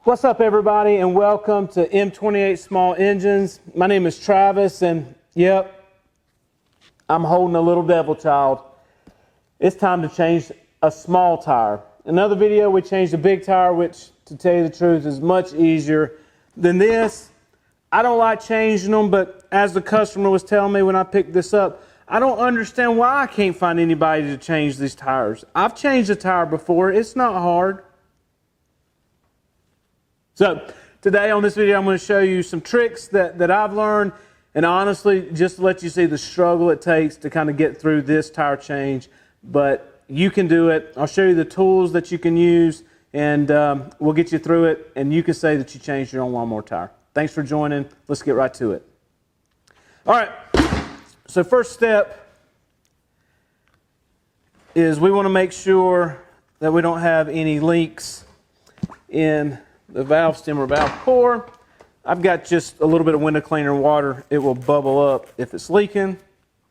What's up, everybody, and welcome to M28 Small Engines. My name is Travis, and yep, I'm holding a little devil child. It's time to change a small tire. Another video, we changed a big tire, which, to tell you the truth, is much easier than this. I don't like changing them, but as the customer was telling me when I picked this up, I don't understand why I can't find anybody to change these tires. I've changed a tire before. It's not hard. So today on this video, I'm going to show you some tricks that I've learned, and honestly, just to let you see the struggle it takes to kind of get through this tire change. But you can do it. I'll show you the tools that you can use, and we'll get you through it, and you can say that you changed your own lawnmower tire. Thanks for joining. Let's get right to it. All right, so first step is we want to make sure that we don't have any leaks in the valve stem or valve core. I've got just a little bit of window cleaner and water. It will bubble up if it's leaking.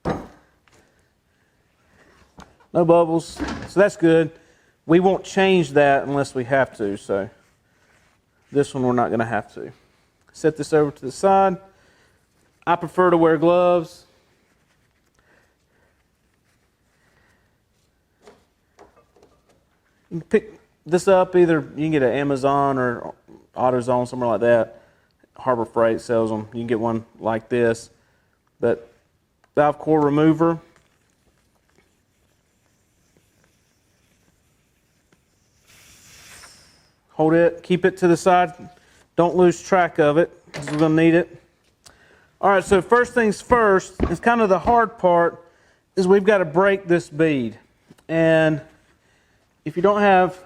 No bubbles, so that's good. We won't change that unless we have to, so this one we're not going to have to. Set this over to the side. I prefer to wear gloves. You can pick this up, either you can get an Amazon or AutoZone, somewhere like that. Harbor Freight sells them. You can get one like this. But valve core remover. Hold it, keep it to the side. Don't lose track of it, because we're going to need it. All right, so first things first, it's kind of the hard part, is we've got to break this bead. And if you don't have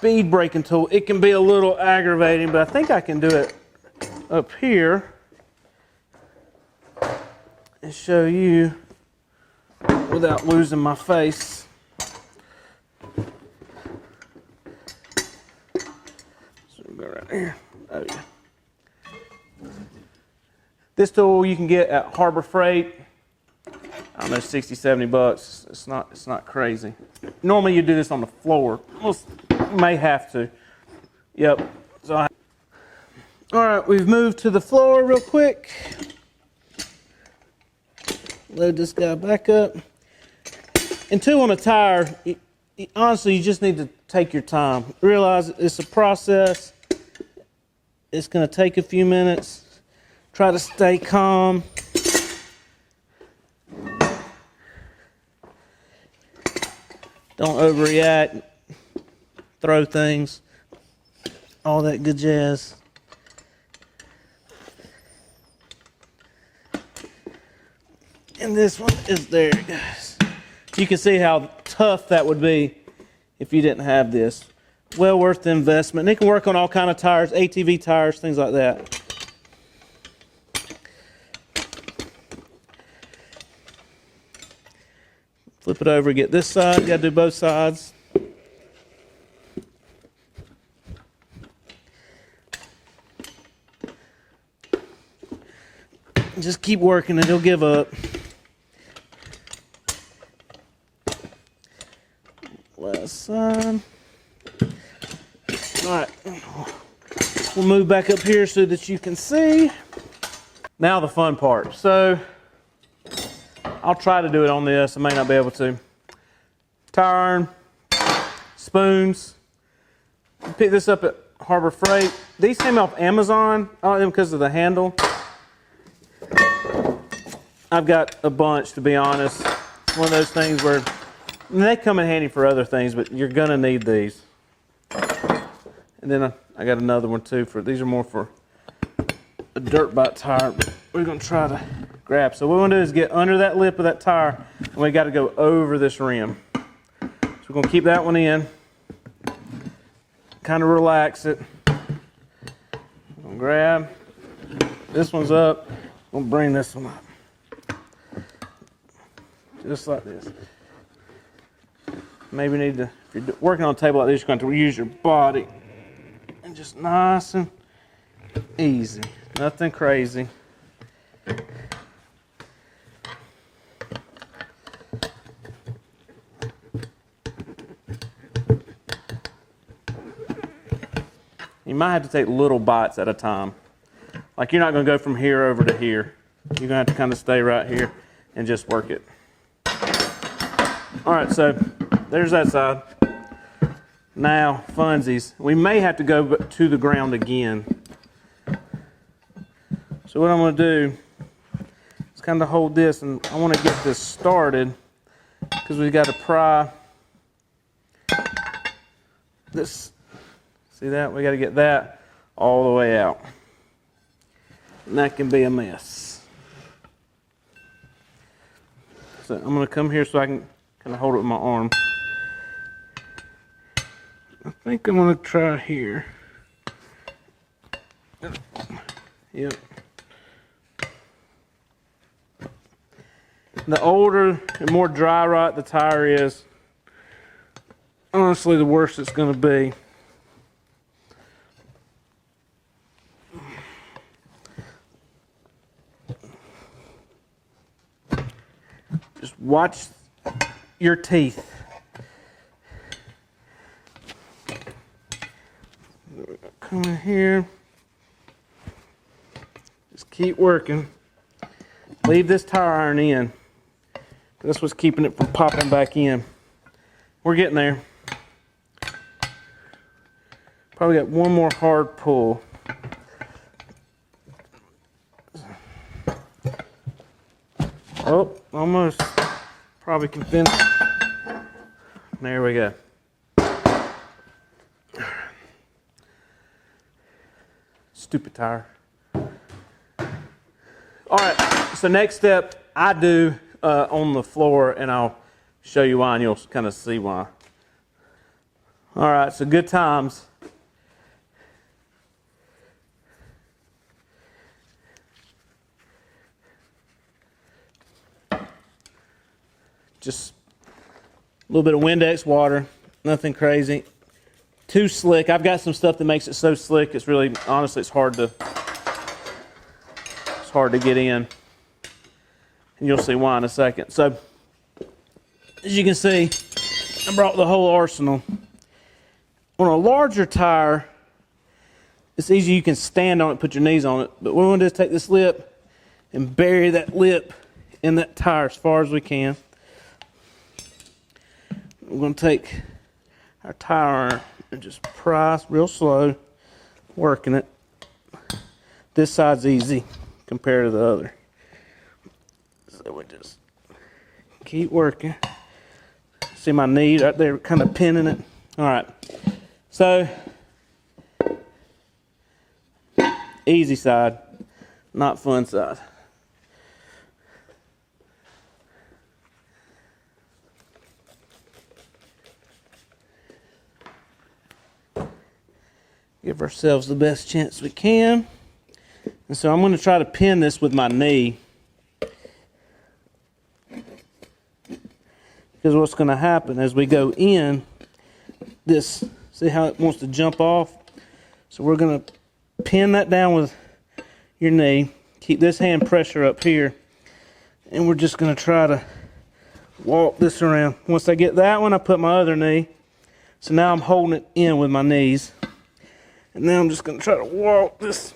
bead breaking tool, it can be a little aggravating, but I think I can do it up here and show you without losing my face. So we go right here. Oh yeah. This tool you can get at Harbor Freight. I don't know, 60, 70 bucks. It's not crazy. Normally you do this on the floor. Most may have to. Yep. All right, we've moved to the floor real quick. Load this guy back up. And two, on a tire, honestly, you just need to take your time. Realize it's a process. It's going to take a few minutes. Try to stay calm. Don't overreact, throw things, all that good jazz. And this one is there, guys. You can see how tough that would be if you didn't have this. Well worth the investment. And it can work on all kind of tires, ATV tires, things like that. Flip it over, get this side. You gotta do both sides. Just keep working and it'll give up. Last side. All right. We'll move back up here so that you can see. Now the fun part. So I'll try to do it on this. I may not be able to. Tire iron, spoons. Pick this up at Harbor Freight. These came off Amazon. I don't know because of the handle. I've got a bunch, to be honest. It's one of those things where they come in handy for other things, but you're gonna need these. And then I got another one too. These are more for a dirt bike tire. But we're gonna try to grab. So what we're gonna do is get under that lip of that tire, and we got to go over this rim. So we're gonna keep that one in, kind of relax it. We're gonna grab. This one's up. I'm gonna bring this one up, just like this. Maybe need to, if you're working on a table like this, you're going to use your body, and just nice and easy, nothing crazy. You might have to take little bites at a time. Like you're not going to go from here over to here. You're going to have to kind of stay right here and just work it. All right, so there's that side. Now, funsies. We may have to go to the ground again. So what I'm going to do is kind of hold this, and I want to get this started because we've got to pry this. See that? We got to get that all the way out. And that can be a mess. So I'm going to come here so I can kind of hold it with my arm. I think I'm going to try here. Yep. The older and more dry rot the tire is, honestly, the worse it's going to be. Just watch your teeth. Come in here. Just keep working. Leave this tire iron in. That's what's keeping it from popping back in. We're getting there. Probably got one more hard pull. Oh, almost. Probably can finish. There we go. Stupid tire. All right, so next step I do on the floor, and I'll show you why, and you'll kind of see why. All right, so good times. Just a little bit of Windex water, nothing crazy. Too slick. I've got some stuff that makes it so slick. It's really, honestly, it's hard to get in. And you'll see why in a second. So, as you can see, I brought the whole arsenal. On a larger tire, it's easy. You can stand on it, put your knees on it. But what we want to do is take this lip and bury that lip in that tire as far as we can. We're going to take our tire iron and just pry real slow, working it. This side's easy compared to the other. So we just keep working. See my knee right there, kind of pinning it. All right. So, easy side, not fun side. Give ourselves the best chance we can. And so I'm going to try to pin this with my knee. Because what's going to happen as we go in, this, see how it wants to jump off? So we're going to pin that down with your knee. Keep this hand pressure up here. And we're just going to try to walk this around. Once I get that one, I put my other knee. So now I'm holding it in with my knees. And then I'm just going to try to walk this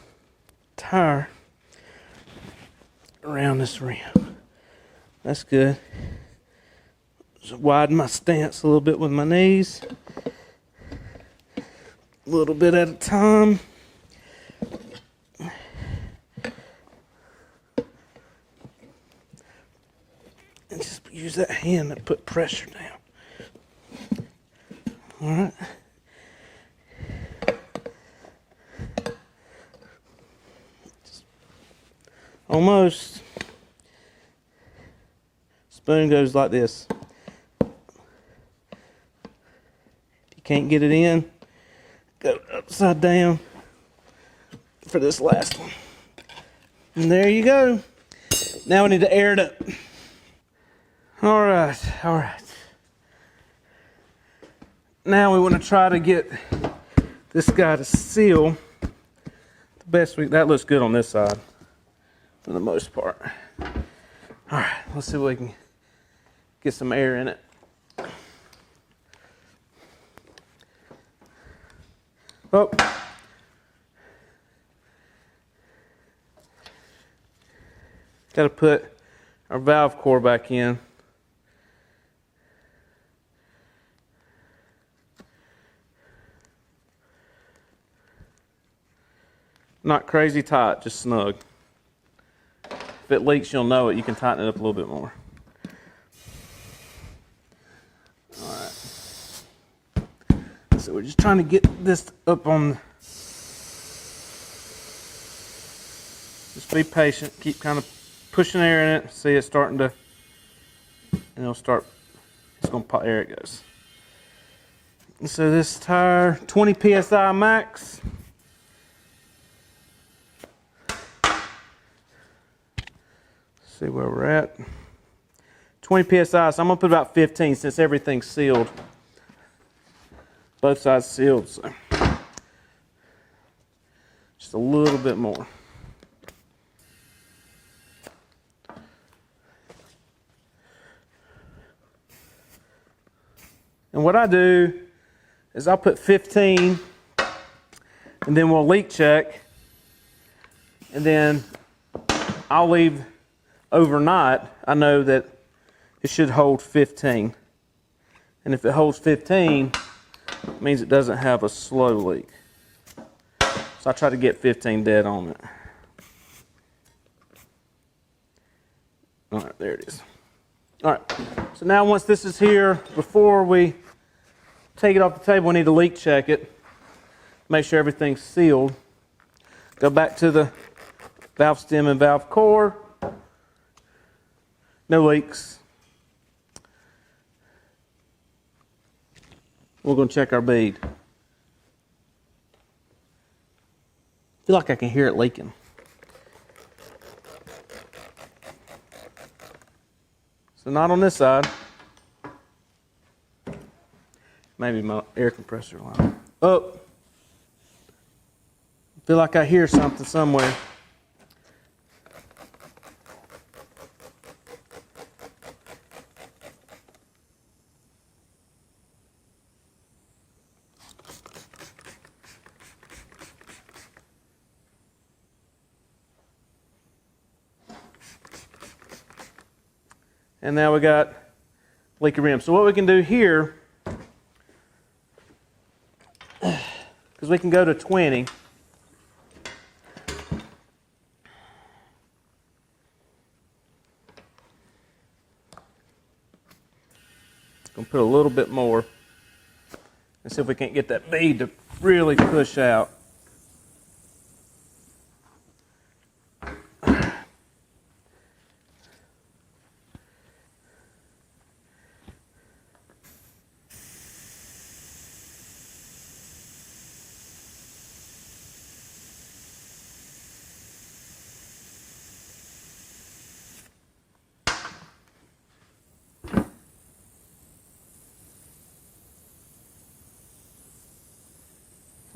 tire around this rim. That's good. Just widen my stance a little bit with my knees. A little bit at a time. And just use that hand to put pressure down. All right. Almost. Spoon goes like this. If you can't get it in, go upside down for this last one. And there you go. Now we need to air it up. All right. Now we want to try to get this guy to seal the best we. That looks good on this side. For the most part. All right, let's see if we can get some air in it. Oh, Got to put our valve core back in. Not crazy tight, just snug. If it leaks, you'll know it. You can tighten it up a little bit more. All right. So we're just trying to get this up on. Just be patient. Keep kind of pushing air in it. See it starting to, and it'll start. It's going to pop. There it goes. And so this tire, 20 psi max. See where we're at. 20 psi, so I'm gonna put about 15 since everything's sealed. Both sides sealed, so just a little bit more. And what I do is I'll put 15 and then we'll leak check, and then I'll leave overnight. I know that it should hold 15. And if it holds 15, it means it doesn't have a slow leak. So I try to get 15 dead on it. All right, there it is. All right, so now once this is here, before we take it off the table, we need to leak check it. Make sure everything's sealed. Go back to the valve stem and valve core. No leaks. We're going to check our bead. I feel like I can hear it leaking. So not on this side. Maybe my air compressor line. Oh. I feel like I hear something somewhere. And now we got leaky rim. So what we can do here, because we can go to 20. Gonna put a little bit more and see if we can't get that bead to really push out.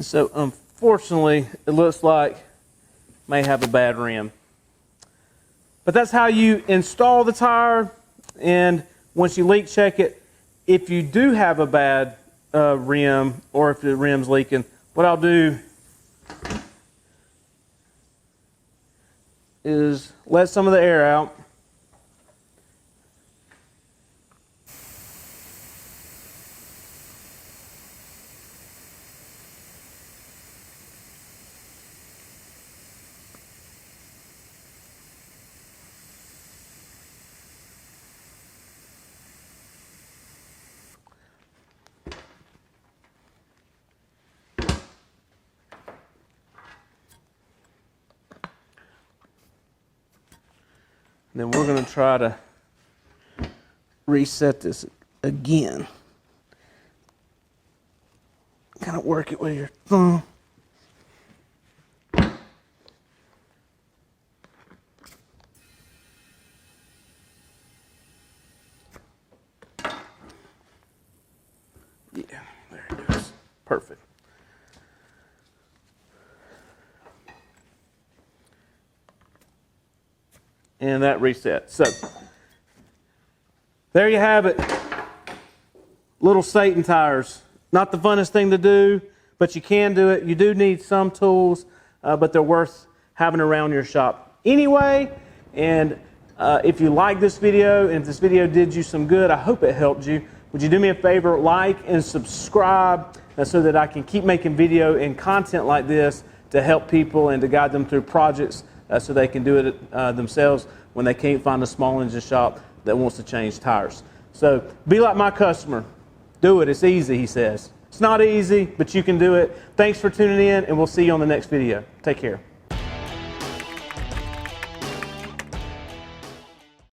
So unfortunately, it looks like may have a bad rim. But that's how you install the tire. And once you leak check it, if you do have a bad rim, or if the rim's leaking, what I'll do is let some of the air out. Then we're going to try to reset this again. Kind of work it with your thumb. Yeah, there it goes. Perfect. And that resets. So there you have it. Little Satan tires. Not the funnest thing to do, but you can do it. You do need some tools, but they're worth having around your shop anyway. And If you like this video, and if this video did you some good, I hope it helped you. Would you do me a favor, like and subscribe so that I can keep making video and content like this to help people and to guide them through projects so they can do it themselves when they can't find a small engine shop that wants to change tires. So be like my customer. Do it. It's easy, he says. It's not easy, but you can do it. Thanks for tuning in, and we'll see you on the next video. Take care.